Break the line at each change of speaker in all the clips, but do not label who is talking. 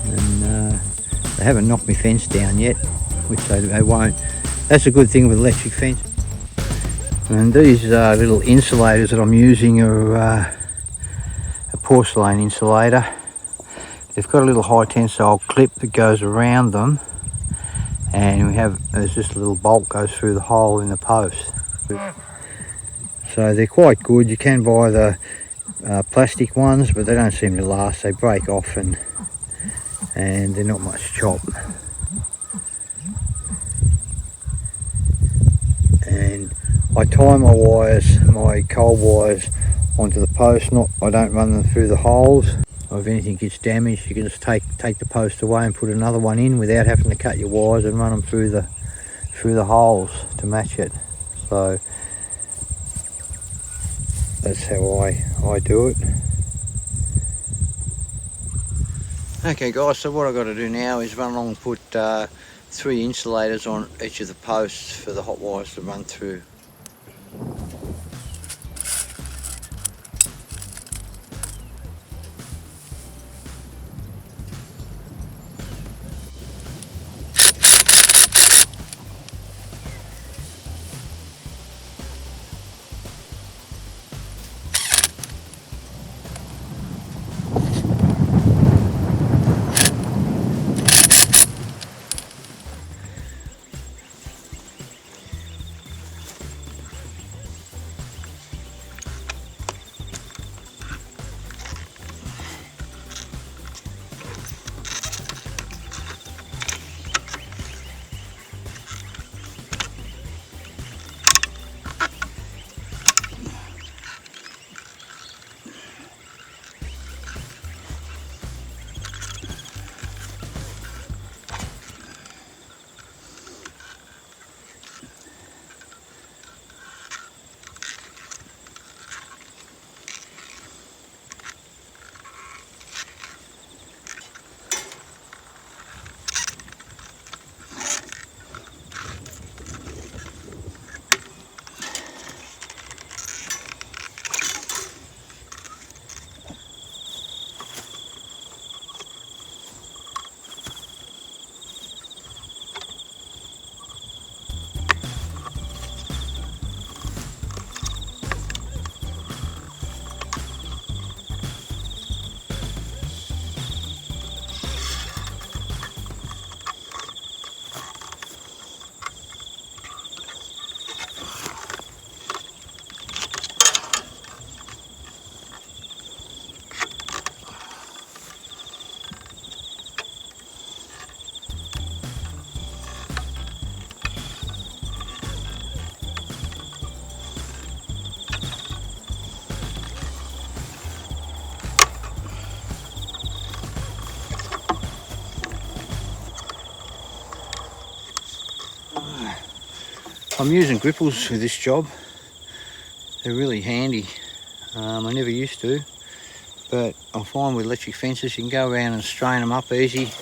and they haven't knocked my fence down yet, which they won't. That's a good thing with electric fence. And these little insulators that I'm using are a porcelain insulator. They've got a little high tensile clip that goes around them, and there's just a little bolt goes through the hole in the post. So they're quite good. You can buy the plastic ones, but they don't seem to last. They break off and they're not much chop. And I tie my wires, my cold wires, onto the post. I don't run them through the holes. Or if anything gets damaged, you can just take the post away and put another one in without having to cut your wires and run them through the holes to match it. So that's how I do it. Okay guys, so what I've got to do now is run along and put 3 insulators on each of the posts for the hot wires to run through. I'm using gripples for this job. They're really handy. I never used to, but I find with electric fences you can go around and strain them up easy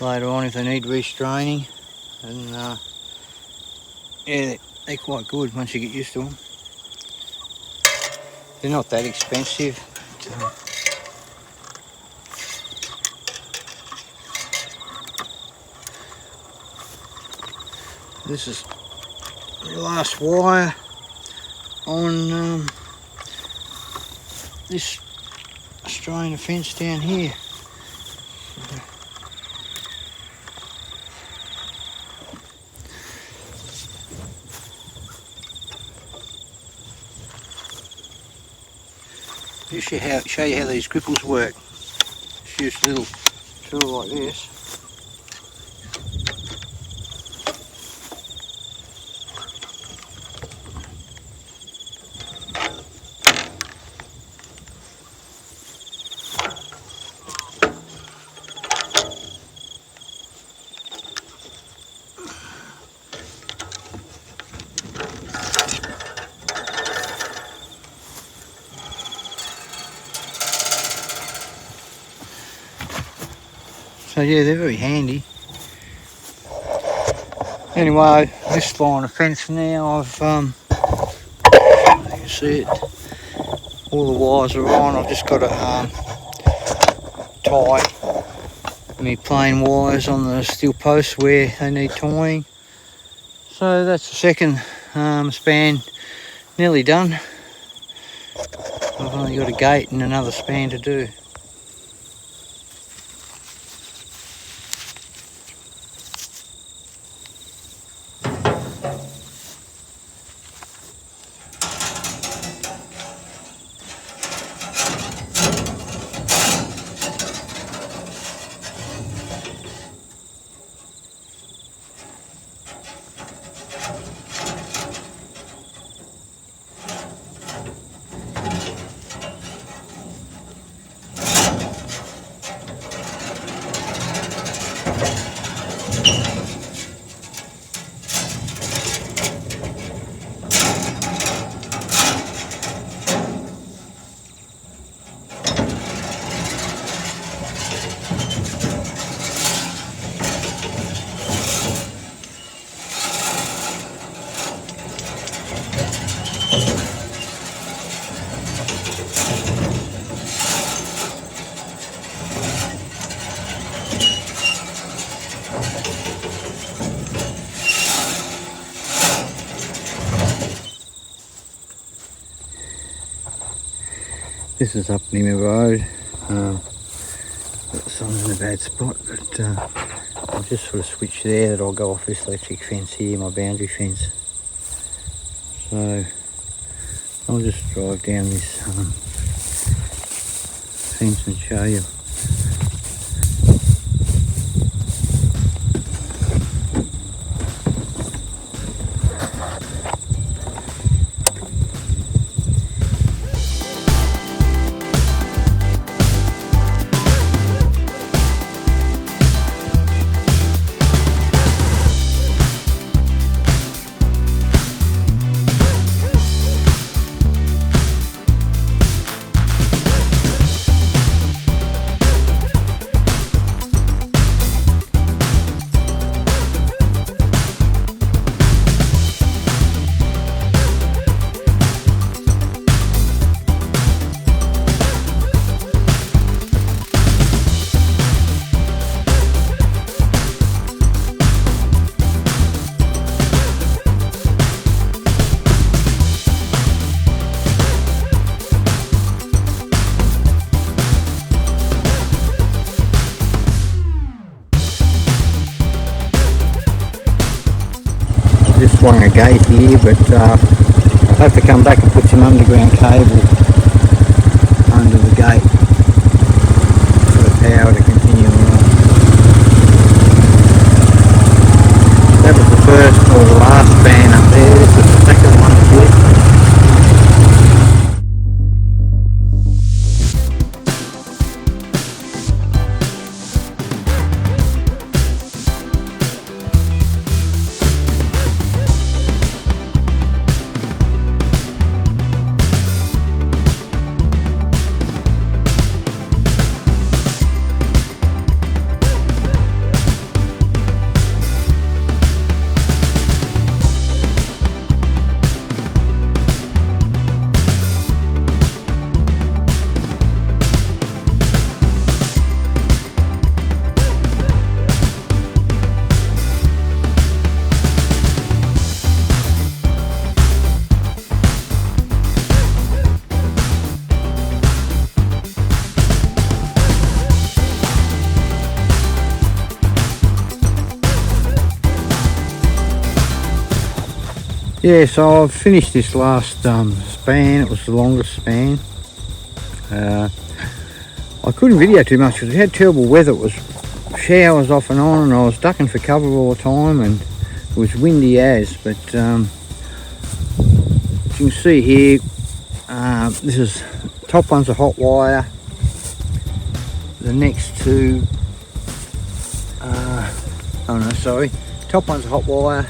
later on if they need restraining. And yeah, they're quite good once you get used to them. They're not that expensive. This is the last wire on this Australian fence down here. Just show you how these gripples work. Just use a little tool like this. So yeah, they're very handy. Anyway, this line of fence now, you can see it, all the wires are on. I've just got to tie me plain wires on the steel posts where they need tying. So that's the second span nearly done. I've only got a gate and another span to do. This is up Nimmy Road. The sun's in a bad spot, but I'll just sort of switch there that I'll go off this electric fence here, my boundary fence. So I'll just drive down this fence and show you. Just swung a gate here, but I'll have to come back and put some underground cable under the gate for the power to continue on. That was the first or the last span up there. This is the second one here. Yeah, so I've finished this last span. It was the longest span. I couldn't video too much because we had terrible weather. It was showers off and on, and I was ducking for cover all the time, and it was windy as. But as you can see here, this is top one's a hot wire. The next two, top one's a hot wire.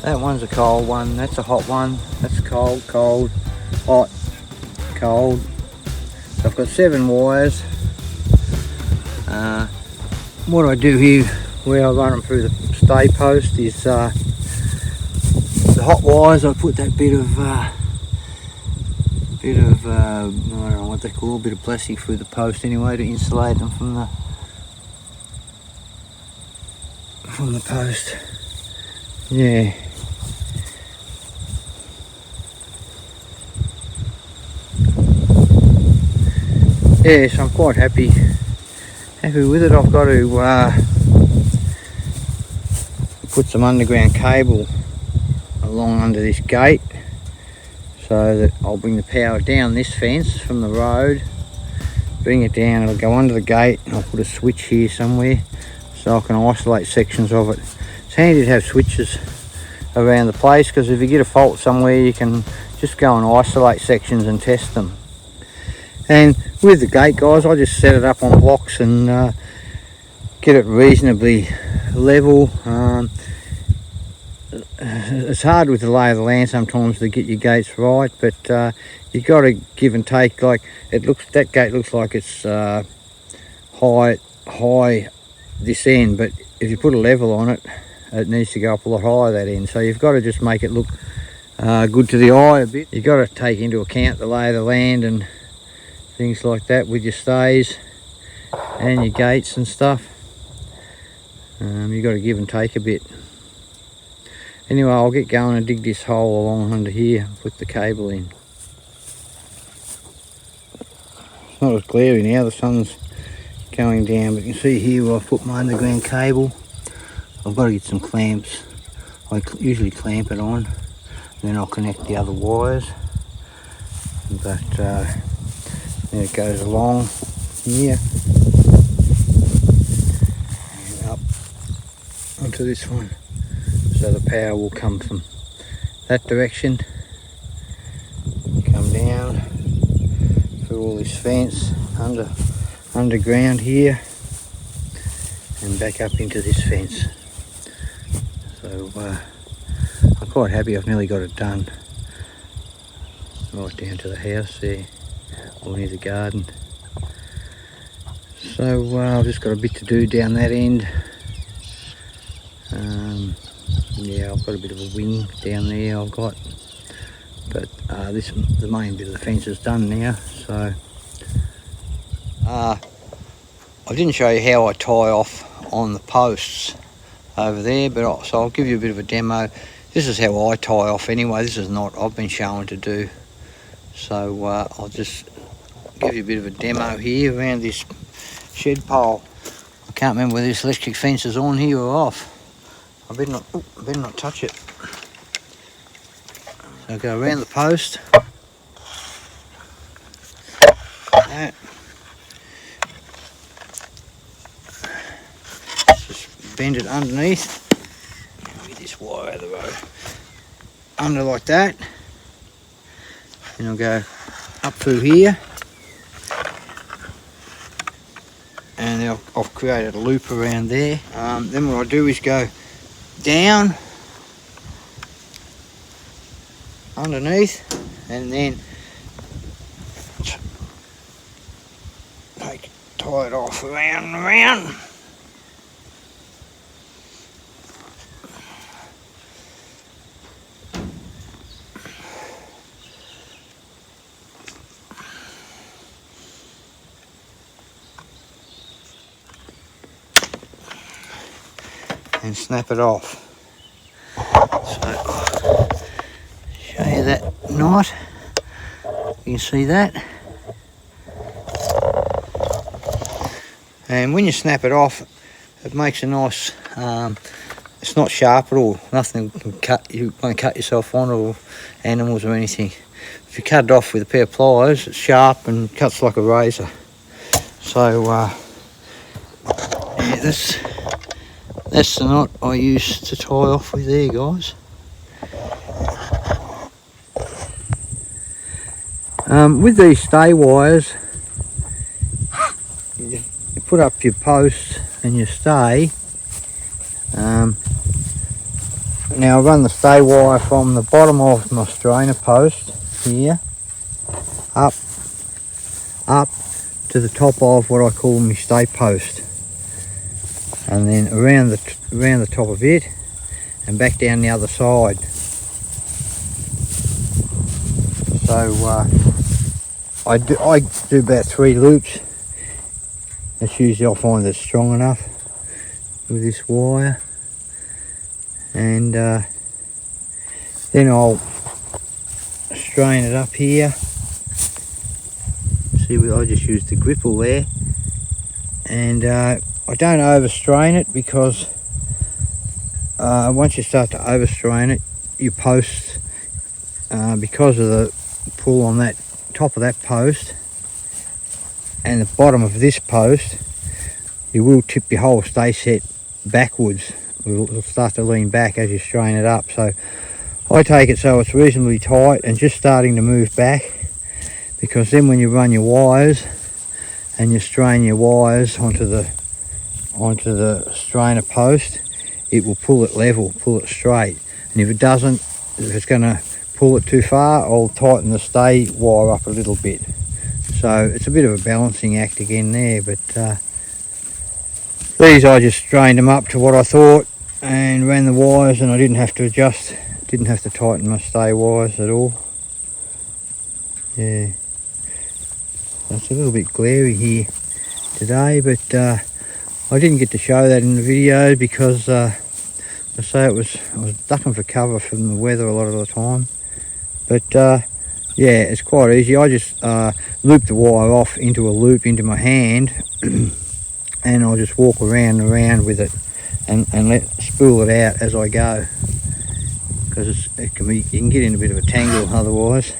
That one's a cold one, that's a hot one, that's cold, cold, hot, cold. So I've got 7 wires. What I do here, where I run them through the stay post, is the hot wires, I put that bit of I don't know what they call, a bit of plastic through the post anyway to insulate them from from the post. Yeah. Yes, I'm quite happy with it. I've got to put some underground cable along under this gate so that I'll bring the power down this fence from the road, bring it down, it'll go under the gate, and I'll put a switch here somewhere so I can isolate sections of it. It's handy to have switches around the place, because if you get a fault somewhere you can just go and isolate sections and test them. And with the gate, guys, I just set it up on blocks and get it reasonably level. It's hard with the lay of the land sometimes to get your gates right, but you've got to give and take. Like that gate looks like it's high this end, but if you put a level on it, it needs to go up a lot higher that end. So you've got to just make it look good to the eye a bit. You've got to take into account the lay of the land and things like that with your stays and your gates and stuff. You've got to give and take a bit. Anyway, I'll get going and dig this hole along under here and put the cable in. It's not as glary now, the sun's going down, but you can see here where I've put my underground cable. I've got to get some clamps. I usually clamp it on, then I'll connect the other wires. But then it goes along here and up onto this one. So the power will come from that direction, come down through all this fence underground here and back up into this fence. So I'm quite happy. I've nearly got it done. Right down to the house there, or near the garden. So I've just got a bit to do down that end. Yeah, I've got a bit of a wing down there I've got, but the main bit of the fence is done now. So I didn't show you how I tie off on the posts over there, but so I'll give you a bit of a demo. This is how I tie off anyway. This is not I've been shown to do. So I'll just give you a bit of a demo here around this shed pole. I can't remember whether this electric fence is on here or off. I better not touch it. So go around the post. That. Just bend it underneath. Get this wire out of the road. Under like that. And I'll go up through here. And then I've created a loop around there. Then what I do is go down underneath and then tie it off around and around. And snap it off. So show you that knot. You can see that. And when you snap it off, it makes a nice. It's not sharp at all. Nothing can cut. You won't cut yourself on, or animals or anything. If you cut it off with a pair of pliers, it's sharp and cuts like a razor. So yeah, that's the knot I use to tie off with there, guys. With these stay wires, you put up your posts and your stay. Now I run the stay wire from the bottom of my strainer post here up to the top of what I call my stay post, and then around the top of it and back down the other side. So I do about 3 loops. That's usually I find that's strong enough with this wire. and then I'll strain it up here. See, I just used the gripple there, and I don't overstrain it, because once you start to overstrain it, your post, because of the pull on that top of that post and the bottom of this post, you will tip your whole stay set backwards. It'll start to lean back as you strain it up. So I take it so it's reasonably tight and just starting to move back, because then when you run your wires and you strain your wires onto the strainer post, it will pull it level, pull it straight. And if it doesn't, if it's going to pull it too far, I'll tighten the stay wire up a little bit. So it's a bit of a balancing act again there, but these I just strained them up to what I thought and ran the wires, and I didn't have to adjust, didn't have to tighten my stay wires at all. Yeah, it's a little bit glary here today, but I didn't get to show that in the video because I say I was ducking for cover from the weather a lot of the time. But yeah, it's quite easy. I just loop the wire off into a loop into my hand and I'll just walk around with it and let spool it out as I go, because you can get in a bit of a tangle otherwise.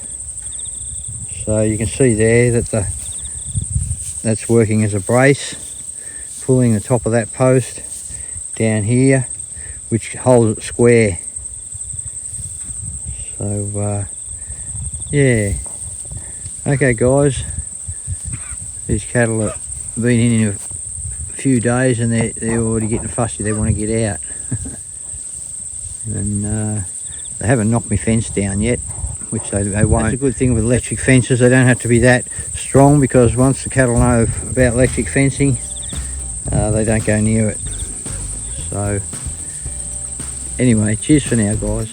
So you can see there that that's working as a brace, pulling the top of that post down here, which holds it square. So yeah, okay guys, these cattle have been in a few days and they're already getting fussy. They want to get out. And they haven't knocked my fence down yet, which they won't. That's a good thing with electric fences. They don't have to be that strong, because once the cattle know about electric fencing, they don't go near it. So anyway, cheers for now guys.